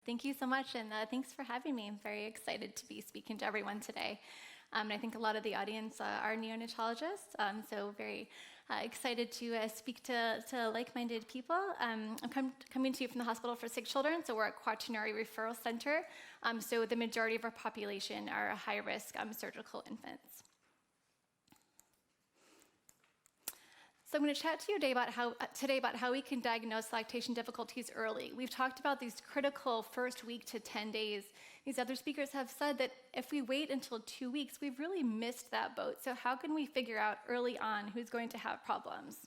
Thank you so much, and thanks for having me. I'm very excited to be speaking to everyone today. And I think a lot of the audience are neonatologists, so very excited to speak to like-minded people. I'm coming to you from the Hospital for Sick Children, so we're a quaternary referral center. So the majority of our population are high-risk surgical infants. So I'm going to chat to you today about how we can diagnose lactation difficulties early. We've talked about these critical first week to 10 days. These other speakers have said that if we wait until 2 weeks, we've really missed that boat. So how can we figure out early on who's going to have problems?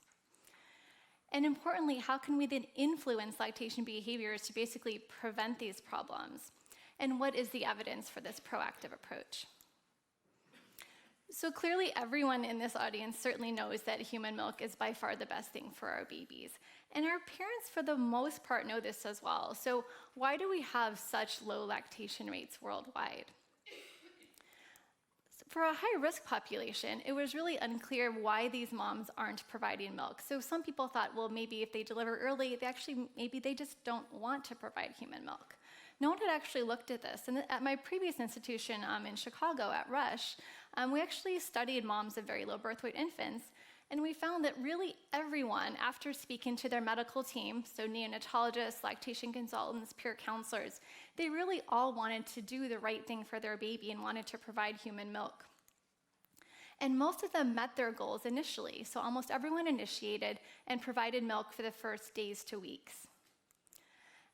And importantly, how can we then influence lactation behaviors to basically prevent these problems? And what is the evidence for this proactive approach? So clearly everyone in this audience certainly knows that human milk is by far the best thing for our babies. And our parents, for the most part, know this as well. So why do we have such low lactation rates worldwide? For a high-risk population, it was really unclear why these moms aren't providing milk. So some people thought, well, maybe if they deliver early, maybe they just don't want to provide human milk. No one had actually looked at this. And at my previous institution in Chicago at Rush, we actually studied moms of very low birth weight infants, and we found that really everyone, after speaking to their medical team, so neonatologists, lactation consultants, peer counselors, they really all wanted to do the right thing for their baby and wanted to provide human milk. And most of them met their goals initially, so almost everyone initiated and provided milk for the first days to weeks.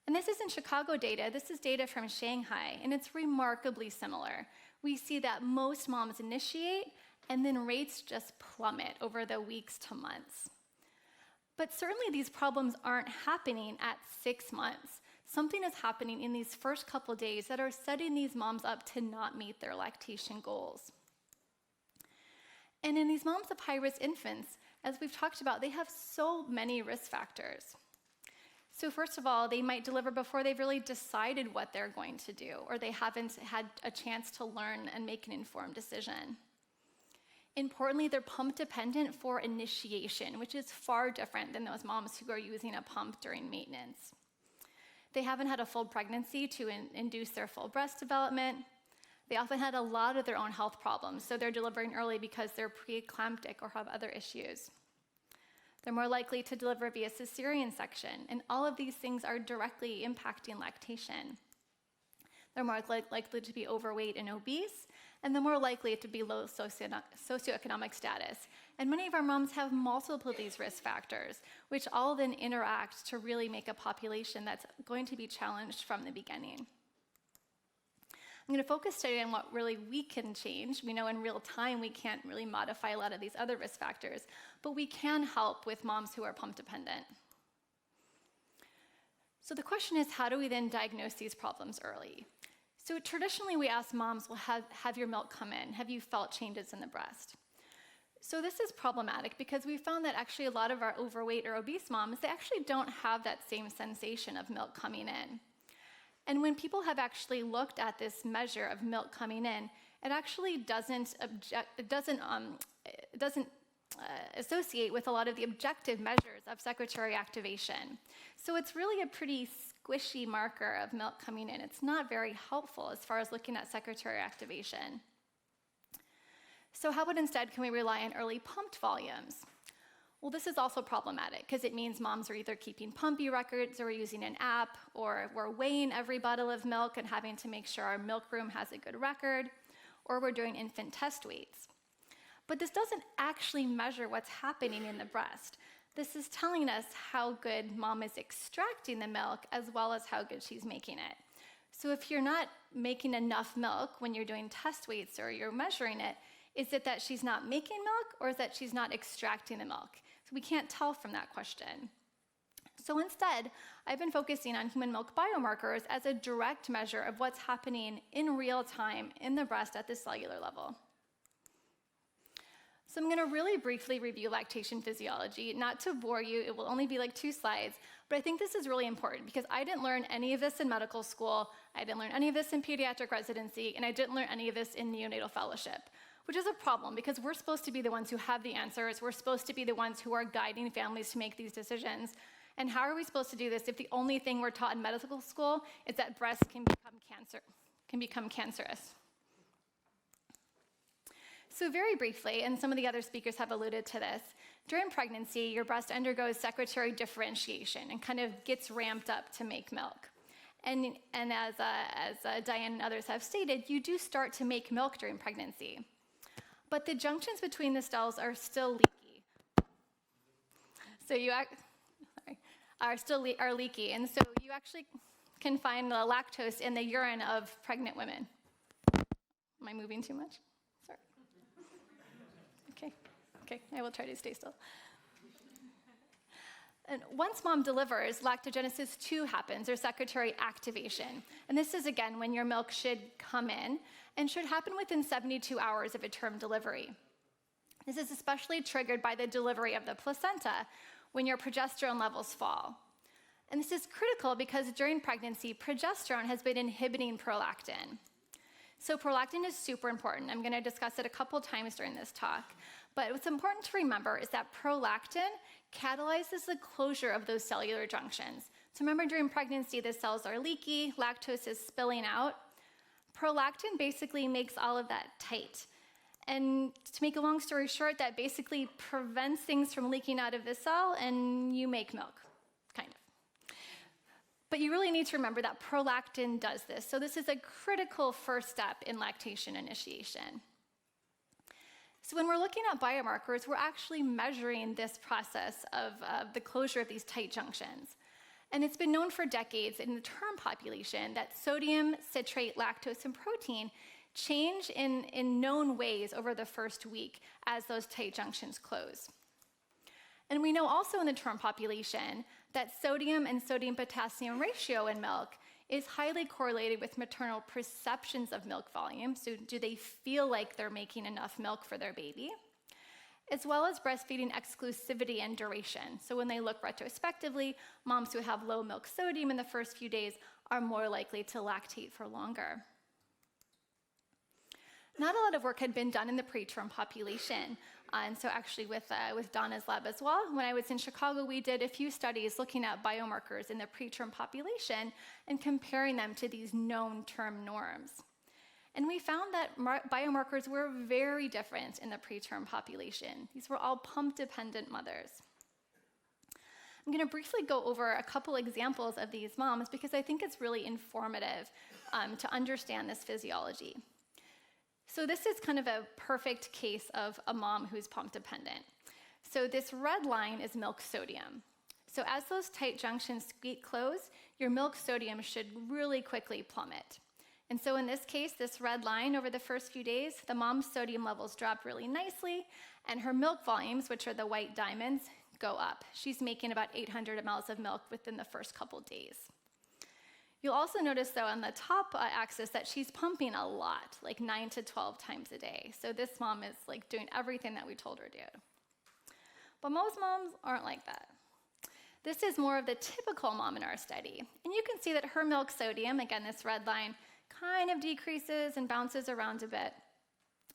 And this isn't Chicago data, this is data from Shanghai, and it's remarkably similar. We see that most moms initiate, and then rates just plummet over the weeks to months. But certainly these problems aren't happening at 6 months. Something is happening in these first couple days that are setting these moms up to not meet their lactation goals. And in these moms of high-risk infants, as we've talked about, they have so many risk factors. So first of all, they might deliver before they've really decided what they're going to do, or they haven't had a chance to learn and make an informed decision. Importantly, they're pump dependent for initiation, which is far different than those moms who are using a pump during maintenance. They haven't had a full pregnancy to induce their full breast development. They often had a lot of their own health problems, so they're delivering early because they're preeclamptic or have other issues. They're more likely to deliver via cesarean section, and all of these things are directly impacting lactation. They're more likely to be overweight and obese, and they're more likely to be low socioeconomic status. And many of our moms have multiple of these risk factors, which all then interact to really make a population that's going to be challenged from the beginning. I'm going to focus today on what really we can change. We know in real time we can't really modify a lot of these other risk factors, but we can help with moms who are pump dependent. So the question is, how do we then diagnose these problems early? So traditionally we ask moms, well, have your milk come in? Have you felt changes in the breast? So this is problematic because we found that actually a lot of our overweight or obese moms, they actually don't have that same sensation of milk coming in. And when people have actually looked at this measure of milk coming in, it actually doesn't associate with a lot of the objective measures of secretory activation. So it's really a pretty squishy marker of milk coming in. It's not very helpful as far as looking at secretory activation. So how about instead can we rely on early pumped volumes? Well, this is also problematic because it means moms are either keeping pumpy records or using an app, or we're weighing every bottle of milk and having to make sure our milk room has a good record, or we're doing infant test weights. But this doesn't actually measure what's happening in the breast. This is telling us how good mom is extracting the milk as well as how good she's making it. So if you're not making enough milk when you're doing test weights or you're measuring it, is it that she's not making milk, or is that she's not extracting the milk? So we can't tell from that question. So instead, I've been focusing on human milk biomarkers as a direct measure of what's happening in real time in the breast at the cellular level. So I'm going to really briefly review lactation physiology, not to bore you, it will only be like 2 slides, but I think this is really important because I didn't learn any of this in medical school, I didn't learn any of this in pediatric residency, and I didn't learn any of this in neonatal fellowship, which is a problem because we're supposed to be the ones who have the answers, we're supposed to be the ones who are guiding families to make these decisions, And how are we supposed to do this if the only thing we're taught in medical school is that breasts can become cancerous? So very briefly, and some of the other speakers have alluded to this, during pregnancy, your breast undergoes secretory differentiation and kind of gets ramped up to make milk. And as Diane and others have stated, you do start to make milk during pregnancy. But the junctions between the cells are still leaky. So are leaky. And so you actually can find the lactose in the urine of pregnant women. Am I moving too much? Sorry. Okay, I will try to stay still. And once mom delivers, lactogenesis 2 happens, or secretory activation. And this is, again, when your milk should come in and should happen within 72 hours of a term delivery. This is especially triggered by the delivery of the placenta, when your progesterone levels fall. And this is critical because during pregnancy, progesterone has been inhibiting prolactin. So prolactin is super important. I'm going to discuss it a couple times during this talk. But what's important to remember is that prolactin catalyzes the closure of those cellular junctions. So remember, during pregnancy, the cells are leaky, lactose is spilling out. Prolactin basically makes all of that tight. And to make a long story short, that basically prevents things from leaking out of the cell, and you make milk, kind of. But you really need to remember that prolactin does this. So this is a critical first step in lactation initiation. So when we're looking at biomarkers, we're actually measuring this process of the closure of these tight junctions. And it's been known for decades in the term population that sodium, citrate, lactose, and protein change in known ways over the first week as those tight junctions close. And we know also in the term population that sodium and sodium-potassium ratio in milk is highly correlated with maternal perceptions of milk volume. So do they feel like they're making enough milk for their baby? As well as breastfeeding exclusivity and duration. So when they look retrospectively, moms who have low milk sodium in the first few days are more likely to lactate for longer. Not a lot of work had been done in the preterm population. And so actually with Donna's lab as well, when I was in Chicago, we did a few studies looking at biomarkers in the preterm population and comparing them to these known term norms. And we found that biomarkers were very different in the preterm population. These were all pump-dependent mothers. I'm going to briefly go over a couple examples of these moms because I think it's really informative to understand this physiology. So this is kind of a perfect case of a mom who's pump dependent. So this red line is milk sodium. So as those tight junctions close, your milk sodium should really quickly plummet. And so in this case, this red line over the first few days, the mom's sodium levels drop really nicely, and her milk volumes, which are the white diamonds, go up. She's making about 800 mLs of milk within the first couple days. You'll also notice, though, on the top axis that she's pumping a lot, like 9 to 12 times a day. So this mom is like doing everything that we told her to do. But most moms aren't like that. This is more of the typical mom in our study. And you can see that her milk sodium, again, this red line, kind of decreases and bounces around a bit.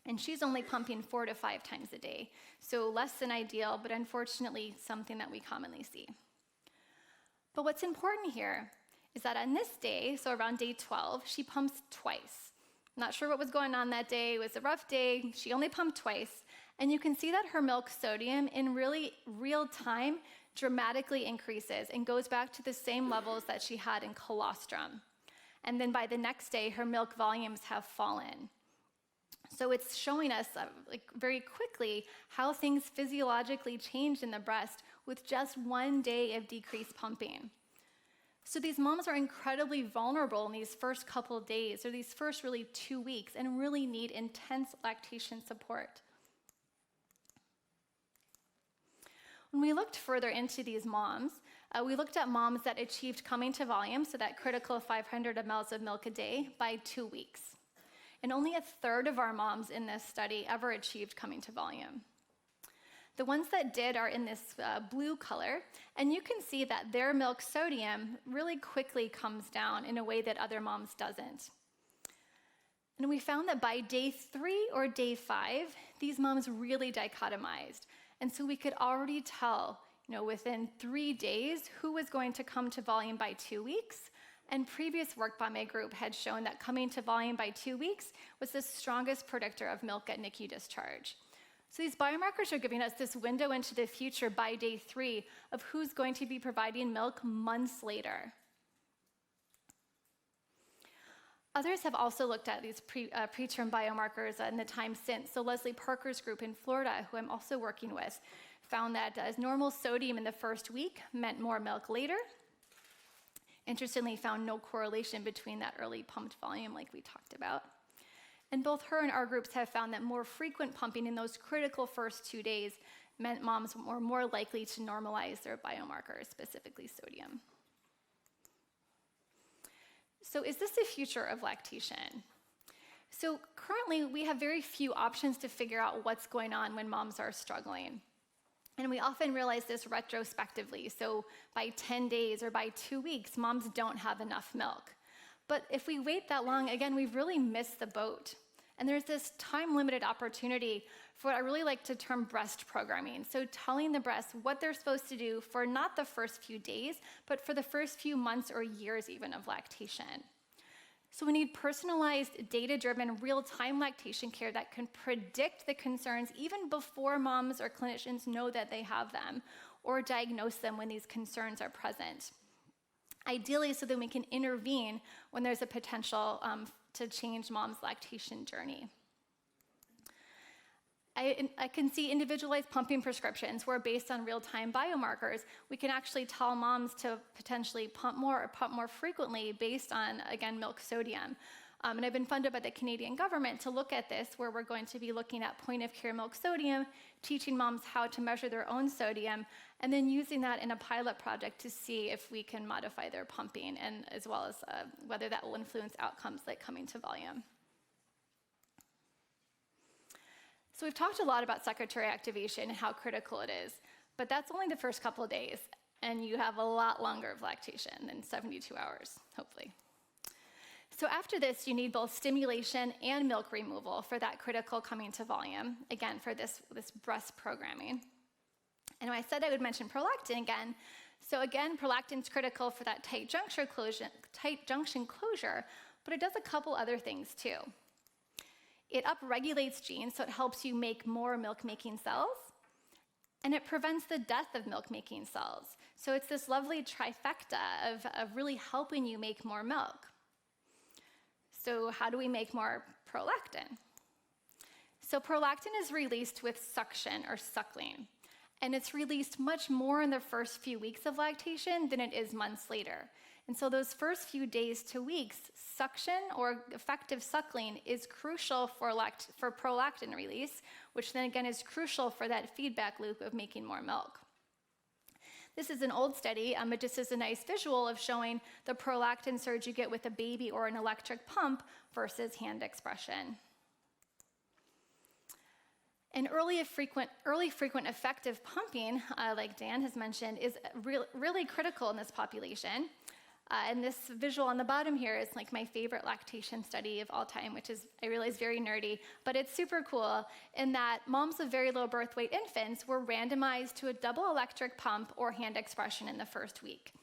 And she's only pumping 4 to 5 times a day. So less than ideal, but unfortunately something that we commonly see. But what's important here is that on this day, so around day 12, she pumps twice. Not sure what was going on that day. It was a rough day. She only pumped twice. And you can see that her milk sodium in really real time dramatically increases and goes back to the same levels that she had in colostrum. And then by the next day, her milk volumes have fallen. So it's showing us very quickly how things physiologically change in the breast with just one day of decreased pumping. So these moms are incredibly vulnerable in these first couple of days or these first really 2 weeks and really need intense lactation support. When we looked further into these moms, we looked at moms that achieved coming to volume, so that critical 500 mLs of milk a day, by 2 weeks. And only 1/3 of our moms in this study ever achieved coming to volume. The ones that did are in this blue color, and you can see that their milk sodium really quickly comes down in a way that other moms doesn't. And we found that by day 3 or day 5, these moms really dichotomized. And so we could already tell within 3 days, who was going to come to volume by 2 weeks. And previous work by my group had shown that coming to volume by 2 weeks was the strongest predictor of milk at NICU discharge. So these biomarkers are giving us this window into the future by day 3 of who's going to be providing milk months later. Others have also looked at these preterm biomarkers in the time since. So Leslie Parker's group in Florida, who I'm also working with, found that as normal sodium in the first week meant more milk later. Interestingly, found no correlation between that early pumped volume like we talked about. And both her and our groups have found that more frequent pumping in those critical first 2 days meant moms were more likely to normalize their biomarkers, specifically sodium. So is this the future of lactation? So currently, we have very few options to figure out what's going on when moms are struggling. And we often realize this retrospectively. So by 10 days or by 2 weeks, moms don't have enough milk. But if we wait that long, again, we've really missed the boat. And there's this time-limited opportunity for what I really like to term breast programming. So telling the breast what they're supposed to do for not the first few days, but for the first few months or years even of lactation. So we need personalized, data-driven, real-time lactation care that can predict the concerns even before moms or clinicians know that they have them, or diagnose them when these concerns are present. Ideally, so that we can intervene when there's a potential to change mom's lactation journey. I can see individualized pumping prescriptions where, based on real-time biomarkers, we can actually tell moms to potentially pump more or pump more frequently based on, again, milk sodium. And I've been funded by the Canadian government to look at this, where we're going to be looking at point-of-care milk sodium, teaching moms how to measure their own sodium, and then using that in a pilot project to see if we can modify their pumping, and as well as whether that will influence outcomes like coming to volume. So we've talked a lot about secretory activation and how critical it is, but that's only the first couple of days, and you have a lot longer of lactation than 72 hours, hopefully. So after this, you need both stimulation and milk removal for that critical coming to volume, again, for this breast programming. And I said I would mention prolactin again. So again, prolactin's critical for that tight junction closure, but it does a couple other things too. It upregulates genes, so it helps you make more milk-making cells, and it prevents the death of milk-making cells. So it's this lovely trifecta of really helping you make more milk. So how do we make more prolactin? So prolactin is released with suction or suckling, and it's released much more in the first few weeks of lactation than it is months later. And so those first few days to weeks, suction or effective suckling is crucial for prolactin release, which then again is crucial for that feedback loop of making more milk. This is an old study, but just as a nice visual of showing the prolactin surge you get with a baby or an electric pump versus hand expression. And early frequent effective pumping, like Dan has mentioned, is really critical in this population. And this visual on the bottom here is like my favorite lactation study of all time, which is, I realize, very nerdy, but it's super cool in that moms of very low birth weight infants were randomized to a double electric pump or hand expression in the first week.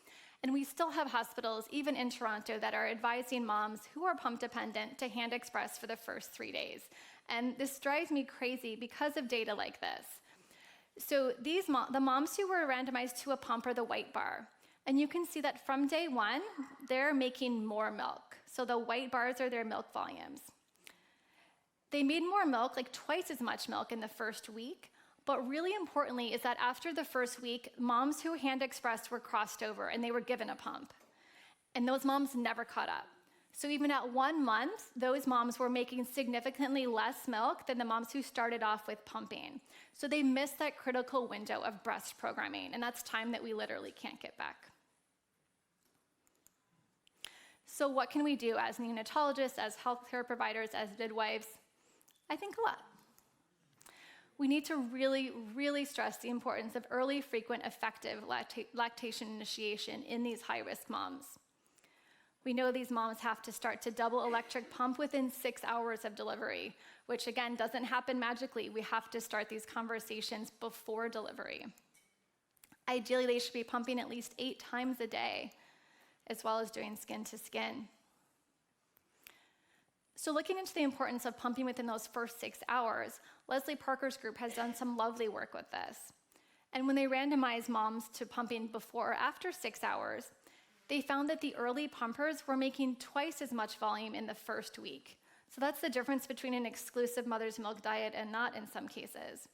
And we still have hospitals, even in Toronto, that are advising moms who are pump dependent to hand express for the first 3 days. And this drives me crazy because of data like this. So the moms who were randomized to a pump are the white bar. And you can see that from day 1, they're making more milk. So the white bars are their milk volumes. They made more milk, like twice as much milk in the first week. But really importantly is that after the first week, moms who hand expressed were crossed over and they were given a pump. And those moms never caught up. So even at 1 month, those moms were making significantly less milk than the moms who started off with pumping. So they missed that critical window of breast programming, and that's time that we literally can't get back. So what can we do as neonatologists, as healthcare providers, as midwives? I think a lot. We need to really, really stress the importance of early, frequent, effective lactation initiation in these high-risk moms. We know these moms have to start to double electric pump within 6 hours of delivery, which again doesn't happen magically. We have to start these conversations before delivery. Ideally, they should be pumping at least 8 times a day, as well as doing skin to skin. So looking into the importance of pumping within those first 6 hours, Leslie Parker's group has done some lovely work with this. And when they randomized moms to pumping before or after 6 hours, they found that the early pumpers were making twice as much volume in the first week. So that's the difference between an exclusive mother's milk diet and not in some cases.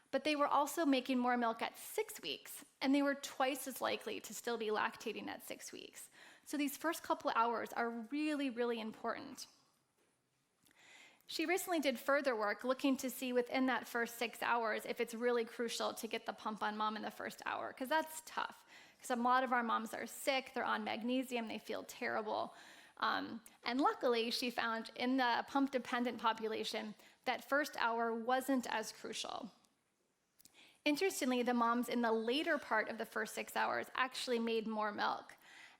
But they were also making more milk at 6 weeks, and they were twice as likely to still be lactating at 6 weeks. So these first couple hours are really, really important. She recently did further work looking to see within that first 6 hours if it's really crucial to get the pump on mom in the first hour, because that's tough. Because a lot of our moms are sick, they're on magnesium, they feel terrible. And luckily, she found in the pump-dependent population that first hour wasn't as crucial. Interestingly, the moms in the later part of the first 6 hours actually made more milk.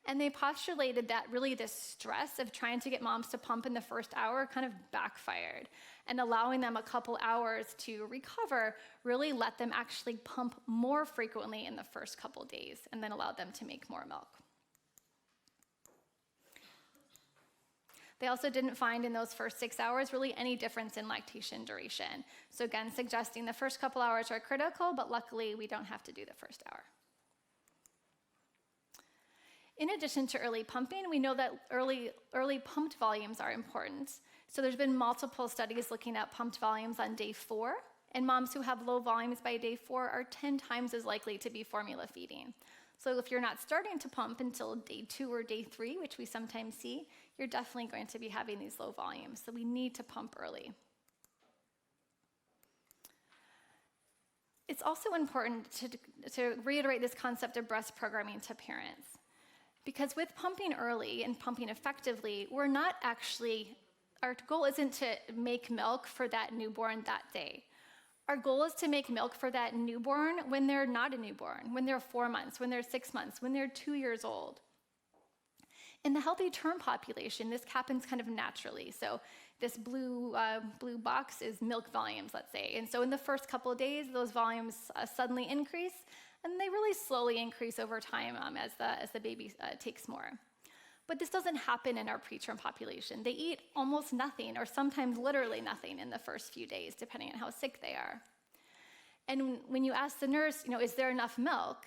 And they postulated that really the stress of trying to get moms to pump in the first hour kind of backfired. And allowing them a couple hours to recover really let them actually pump more frequently in the first couple days and then allowed them to make more milk. They also didn't find in those first 6 hours really any difference in lactation duration. So again, suggesting the first couple hours are critical, but luckily we don't have to do the first hour. In addition to early pumping, we know that early pumped volumes are important. So there's been multiple studies looking at pumped volumes on day 4, and moms who have low volumes by day 4 are 10 times as likely to be formula feeding. So if you're not starting to pump until day 2 or day 3, which we sometimes see, you're definitely going to be having these low volumes. So we need to pump early. It's also important to reiterate this concept of breast programming to parents. Because with pumping early and pumping effectively, our goal isn't to make milk for that newborn that day. Our goal is to make milk for that newborn when they're not a newborn, when they're 4 months, when they're 6 months, when they're 2 years old. In the healthy term population, this happens kind of naturally. So this blue box is milk volumes, let's say. And so in the first couple of days, those volumes suddenly increase, and they really slowly increase over time as the baby takes more. But this doesn't happen in our preterm population. They eat almost nothing, or sometimes literally nothing in the first few days, depending on how sick they are. And when you ask the nurse, is there enough milk?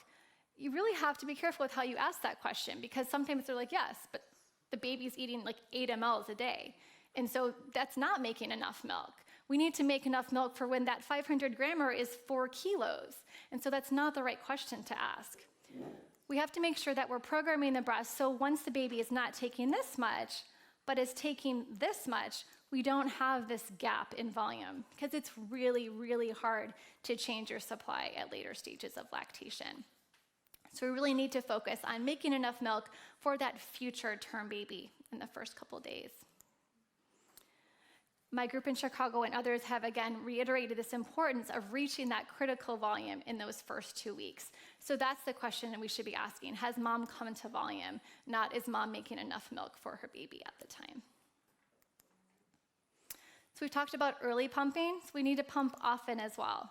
You really have to be careful with how you ask that question, because sometimes they're like, yes, but the baby's eating like 8 mLs a day. And so that's not making enough milk. We need to make enough milk for when that 500 grammer is 4 kilos. And so that's not the right question to ask. We have to make sure that we're programming the breast so once the baby is not taking this much, but is taking this much, we don't have this gap in volume, because it's really, really hard to change your supply at later stages of lactation. So we really need to focus on making enough milk for that future term baby in the first couple days. My group in Chicago and others have again reiterated this importance of reaching that critical volume in those first 2 weeks. So that's the question that we should be asking. Has mom come to volume? Not, is mom making enough milk for her baby at the time? So we've talked about early pumping, so we need to pump often as well.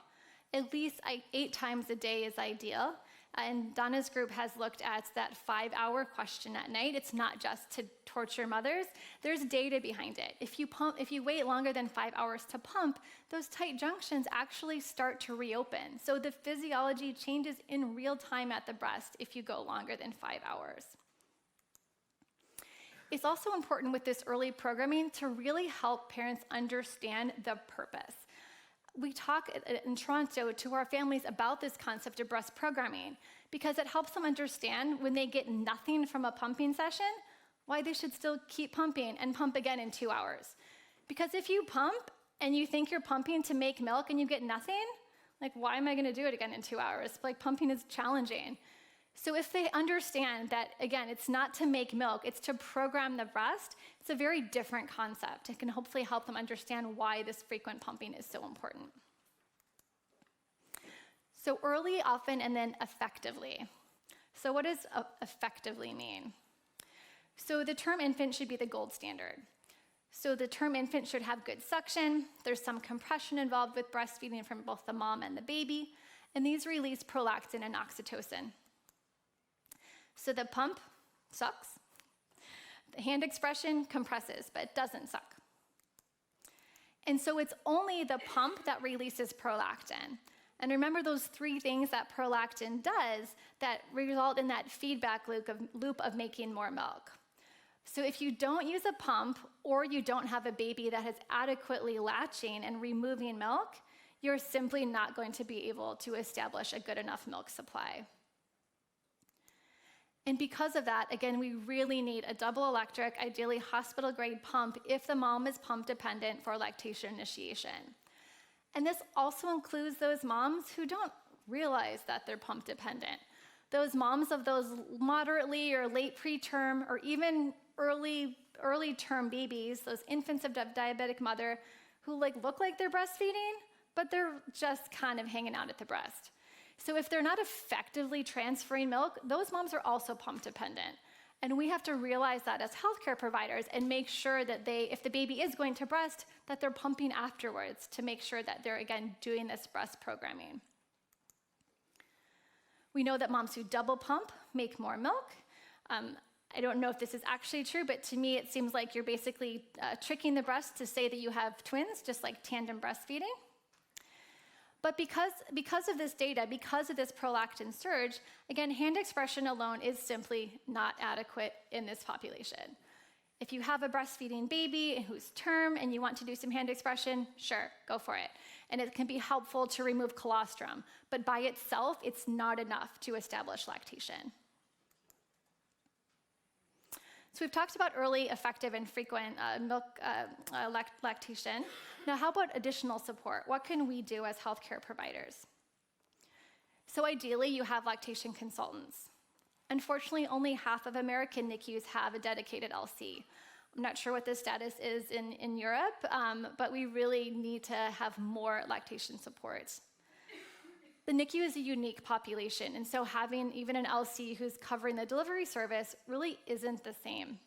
At least 8 times a day is ideal. And Donna's group has looked at that 5-hour question at night. It's not just to torture mothers. There's data behind it. If you wait longer than 5 hours to pump, those tight junctions actually start to reopen. So the physiology changes in real time at the breast if you go longer than 5 hours. It's also important with this early programming to really help parents understand the purpose. We talk in Toronto to our families about this concept of breast programming because it helps them understand when they get nothing from a pumping session, why they should still keep pumping and pump again in 2 hours. Because if you pump and you think you're pumping to make milk and you get nothing, like, why am I going to do it again in 2 hours? Like, pumping is challenging. So if they understand that, again, it's not to make milk, it's to program the breast, it's a very different concept. It can hopefully help them understand why this frequent pumping is so important. So early, often, and then effectively. So what does effectively mean? So the term infant should be the gold standard. So the term infant should have good suction. There's some compression involved with breastfeeding from both the mom and the baby. And these release prolactin and oxytocin. So the pump sucks. The hand expression compresses, but it doesn't suck. And so it's only the pump that releases prolactin. And remember those three things that prolactin does that result in that feedback loop of making more milk. So if you don't use a pump or you don't have a baby that is adequately latching and removing milk, you're simply not going to be able to establish a good enough milk supply. And because of that, again, we really need a double electric, ideally hospital-grade pump if the mom is pump dependent for lactation initiation. And this also includes those moms who don't realize that they're pump dependent. Those moms of those moderately or late preterm or even early term babies, those infants of diabetic mother who look like they're breastfeeding, but they're just kind of hanging out at the breast. So if they're not effectively transferring milk, those moms are also pump dependent. And we have to realize that as healthcare providers and make sure that if the baby is going to breast, that they're pumping afterwards to make sure that they're, again, doing this breast programming. We know that moms who double pump make more milk. I don't know if this is actually true, but to me it seems like you're basically tricking the breast to say that you have twins, just like tandem breastfeeding. But because of this data, because of this prolactin surge, again, hand expression alone is simply not adequate in this population. If you have a breastfeeding baby who's term and you want to do some hand expression, sure, go for it. And it can be helpful to remove colostrum, but by itself, it's not enough to establish lactation. So we've talked about early, effective, and frequent lactation. Now, how about additional support? What can we do as healthcare providers? So ideally, you have lactation consultants. Unfortunately, only half of American NICUs have a dedicated LC. I'm not sure what the status is in Europe, but we really need to have more lactation support. The NICU is a unique population, and so having even an LC who's covering the delivery service really isn't the same.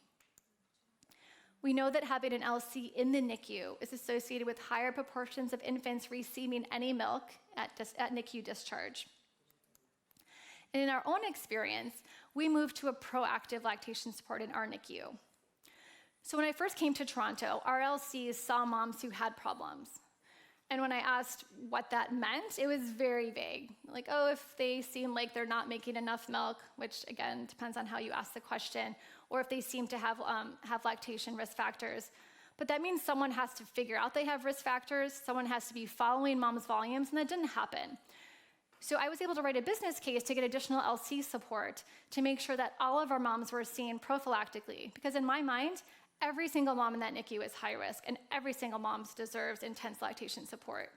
We know that having an LC in the NICU is associated with higher proportions of infants receiving any milk at NICU discharge. And in our own experience, we moved to a proactive lactation support in our NICU. So when I first came to Toronto, our LCs saw moms who had problems. And when I asked what that meant, it was very vague. Like, oh, if they seem like they're not making enough milk, which again, depends on how you ask the question, or if they seem to have lactation risk factors. But that means someone has to figure out they have risk factors, someone has to be following mom's volumes, and that didn't happen. So I was able to write a business case to get additional LC support to make sure that all of our moms were seen prophylactically. Because in my mind, every single mom in that NICU is high risk, and every single mom deserves intense lactation support.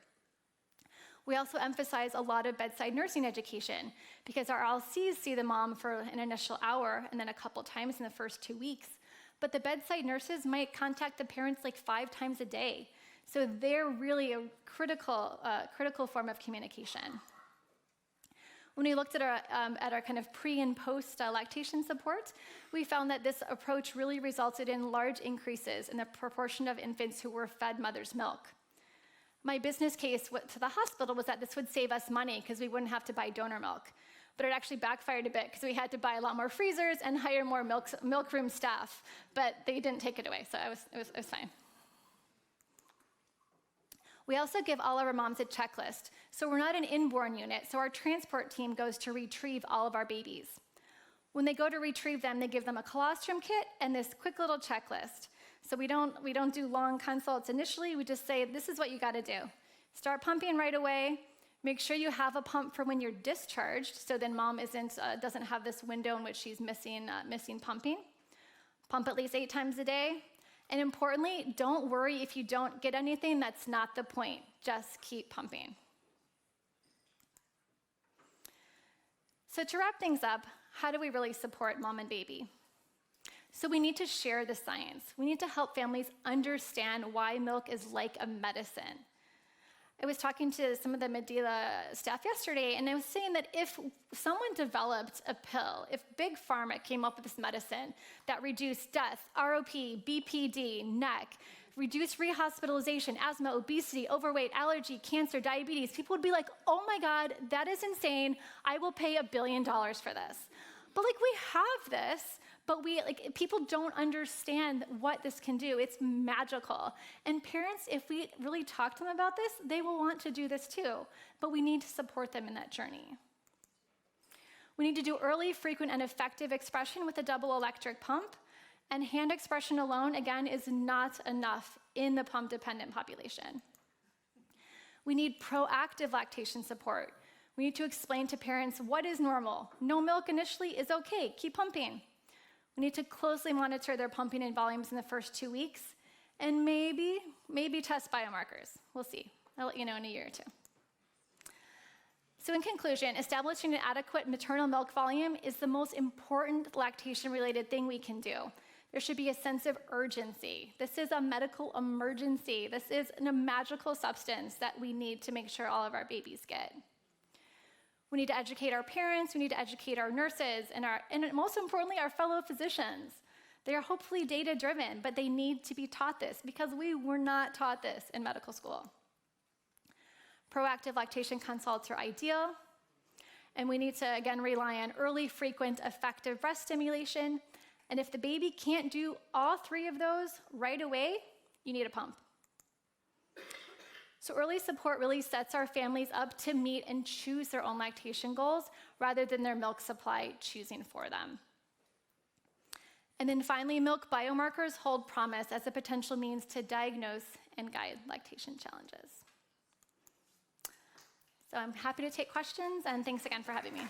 We also emphasize a lot of bedside nursing education because our LCs see the mom for an initial hour and then a couple times in the first 2 weeks. But the bedside nurses might contact the parents 5 times a day. So they're really a critical form of communication. When we looked at our kind of pre and post lactation support, we found that this approach really resulted in large increases in the proportion of infants who were fed mother's milk. My business case to the hospital was that this would save us money because we wouldn't have to buy donor milk. But it actually backfired a bit because we had to buy a lot more freezers and hire more milk room staff. But they didn't take it away, so it was fine. We also give all of our moms a checklist. So we're not an inborn unit, so our transport team goes to retrieve all of our babies. When they go to retrieve them, they give them a colostrum kit and this quick little checklist. So we don't do long consults initially, we just say, this is what you gotta do. Start pumping right away, make sure you have a pump for when you're discharged, so then mom doesn't have this window in which she's missing pumping. Pump at least 8 times a day. And importantly, don't worry if you don't get anything, that's not the point. Just keep pumping. So to wrap things up, how do we really support mom and baby? So we need to share the science. We need to help families understand why milk is like a medicine. I was talking to some of the Medela staff yesterday, and I was saying that if someone developed a pill, if Big Pharma came up with this medicine that reduced death, ROP, BPD, NEC, reduce rehospitalization, asthma, obesity, overweight, allergy, cancer, diabetes. People would be like, oh my God, that is insane. I will pay $1 billion for this. But like, we have this, but people don't understand what this can do. It's magical. And parents, if we really talk to them about this, they will want to do this too. But we need to support them in that journey. We need to do early, frequent, and effective expression with a double electric pump. And hand expression alone, again, is not enough in the pump-dependent population. We need proactive lactation support. We need to explain to parents what is normal. No milk initially is okay. Keep pumping. We need to closely monitor their pumping and volumes in the first 2 weeks, and maybe test biomarkers. We'll see. I'll let you know in a year or two. So in conclusion, establishing an adequate maternal milk volume is the most important lactation-related thing we can do. There should be a sense of urgency. This is a medical emergency. This is a magical substance that we need to make sure all of our babies get. We need to educate our parents, we need to educate our nurses, and most importantly, our fellow physicians. They are hopefully data-driven, but they need to be taught this because we were not taught this in medical school. Proactive lactation consults are ideal, and we need to, again, rely on early, frequent, effective breast stimulation. And if the baby can't do all 3 of those right away, you need a pump. So early support really sets our families up to meet and choose their own lactation goals rather than their milk supply choosing for them. And then finally, milk biomarkers hold promise as a potential means to diagnose and guide lactation challenges. So I'm happy to take questions, and thanks again for having me.